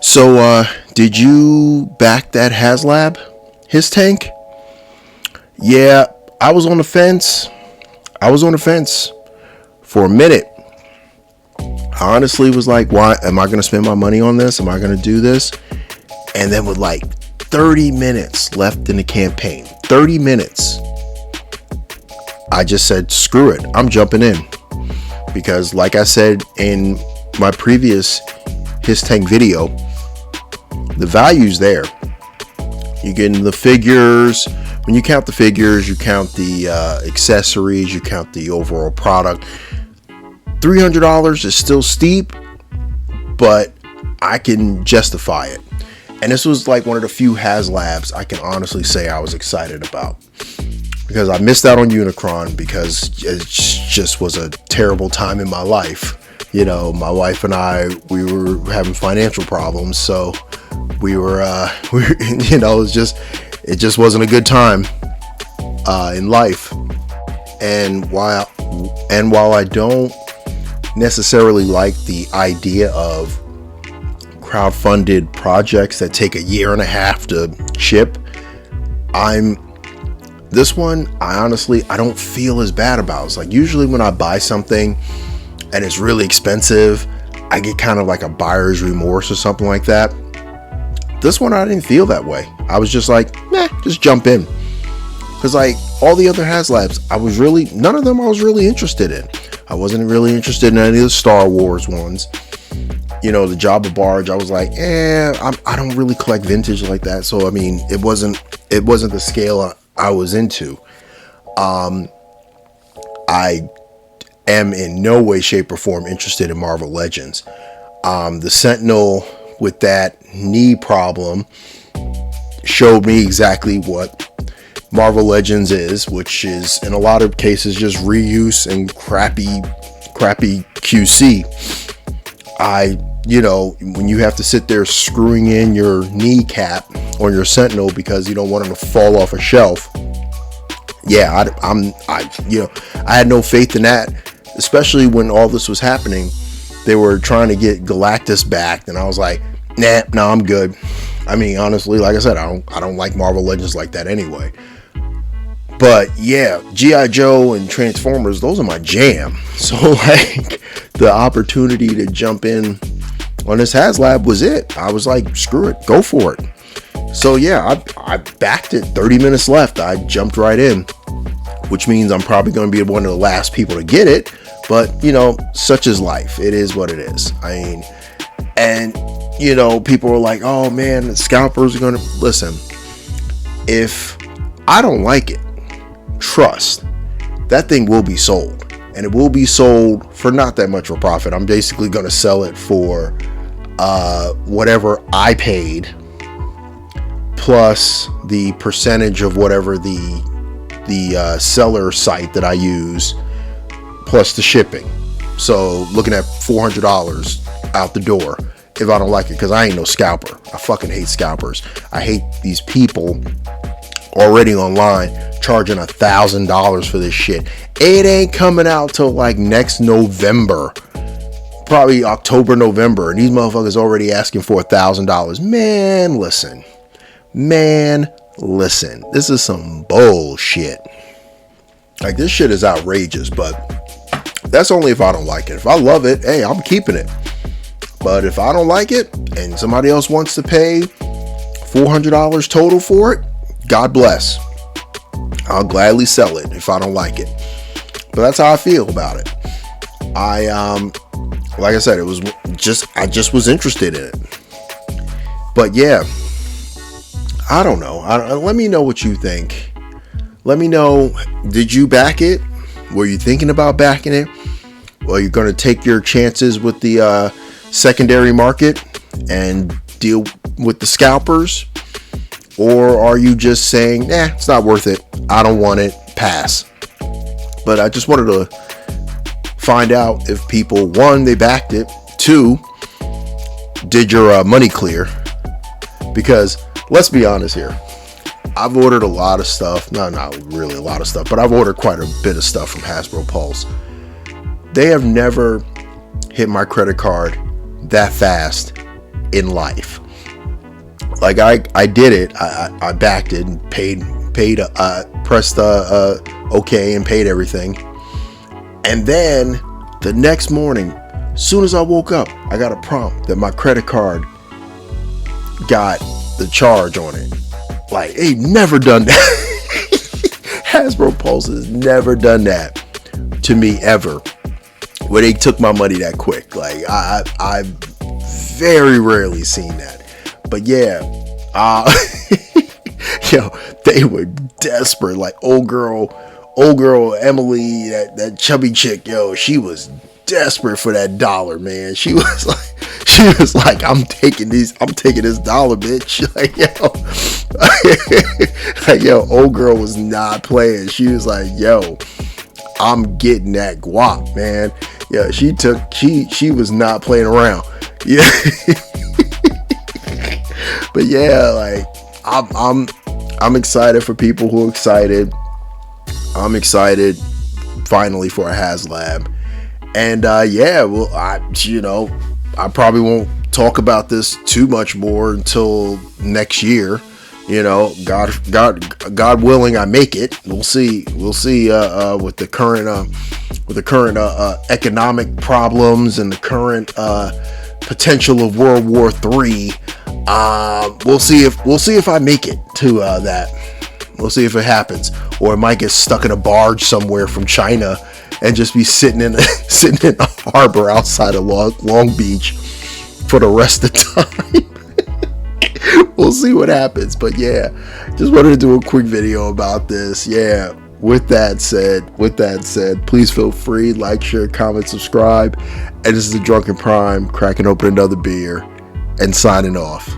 So, did you back that Haslab HISS tank? Yeah, I was on the fence. I was on the fence for a minute. I honestly was like, why am I going to spend my money on this? Am I going to do this? And then with like 30 minutes left in the campaign, 30 minutes, I just said, screw it. I'm jumping in. Because like I said in my previous HISS tank video, the value's there. You get in the figures. When you count the figures, you count the accessories, you count the overall product. $300 is still steep, but I can justify it. And this was like one of the few Haslabs I can honestly say I was excited about, because I missed out on Unicron because it just was a terrible time in my life. You know, my wife and I, we were having financial problems, so we were you know, it just wasn't a good time in life. And while I don't necessarily like the idea of crowdfunded projects that take a year and a half to ship, this one, I don't feel as bad about. It's like usually when I buy something and it's really expensive, I get kind of like a buyer's remorse or something like that. This one, I didn't feel that way. I was just like, just jump in. Because like all the other Haslabs, none of them I was really interested in. I wasn't really interested in any of the Star Wars ones. You know, the Jabba Barge, I was like, I don't really collect vintage like that. So I mean, it wasn't the scale I was into. I am in no way, shape, or form interested in Marvel Legends. The Sentinel with that knee problem showed me exactly what Marvel Legends is, which is in a lot of cases just reuse and crappy QC. When you have to sit there screwing in your kneecap on your Sentinel because you don't want them to fall off a shelf. Yeah, I had no faith in that, especially when all this was happening. They were trying to get Galactus back, and I was like, nah, I'm good. I mean, honestly, like I said, I don't like Marvel Legends like that anyway. But yeah, G.I. Joe and Transformers, those are my jam. So like the opportunity to jump in on this Haslab was it. I was like, screw it, go for it. So yeah, I backed it. 30 minutes left. I jumped right in, which means I'm probably going to be one of the last people to get it. But you know, such is life. It is what it is. I mean, and you know, people are like, oh man, the scalpers are going to listen. If I don't like it, trust, that thing will be sold, and it will be sold for not that much of a profit. I'm basically going to sell it for whatever I paid plus the percentage of whatever the seller site that I use plus the shipping. So looking at $400 out the door if I don't like it, because I ain't no scalper. I fucking hate scalpers. I hate these people already online charging $1,000 for this shit. It ain't coming out till like next November, probably October, November, and these motherfuckers already asking for $1,000. Man, listen, this is some bullshit. Like, this shit is outrageous, but that's only if I don't like it. If I love it, hey, I'm keeping it. But if I don't like it and somebody else wants to pay $400 total for it, God bless. I'll gladly sell it if I don't like it. But that's how I feel about it. Like I said, I just was interested in it. But yeah, I don't know. Let me know what you think. Let me know, did you back it? Were you thinking about backing it? Well, you're going to take your chances with the secondary market and deal with the scalpers? Or are you just saying, nah, it's not worth it, I don't want it, pass? But I just wanted to find out if people, one, they backed it, two, did your money clear? Because let's be honest here, I've ordered a lot of stuff, not really a lot of stuff, but I've ordered quite a bit of stuff from Hasbro Pulse. They have never hit my credit card that fast in life. Like I did it. I backed it and paid, pressed okay and paid everything. And then the next morning, as soon as I woke up, I got a prompt that my credit card got the charge on it. Like, they never done that. Hasbro Pulse has never done that to me ever, where they took my money that quick. Like, I've very rarely seen that. But yeah, yo, they were desperate. Like, old girl Emily, that chubby chick, yo, she was desperate for that dollar, man. She was like, I'm taking this dollar, bitch. Like, yo, old girl was not playing. She was like, yo, I'm getting that guap, man. Yeah, she was not playing around. Yeah. But yeah, like, I'm excited for people who are excited. I'm excited finally for a Haslab. And yeah, well, I probably won't talk about this too much more until next year. You know, God willing, I make it. We'll see with the current economic problems and the current potential of World War III. We'll see if I make it to that. We'll see if it happens, or I might get stuck in a barge somewhere from China and just be sitting in a harbor outside of Long Beach for the rest of the time. We'll see what happens. But yeah, just wanted to do a quick video about this. Yeah. With that said, please feel free, like, share, comment, subscribe. And this is the Drunken Prime, cracking open another beer and signing off.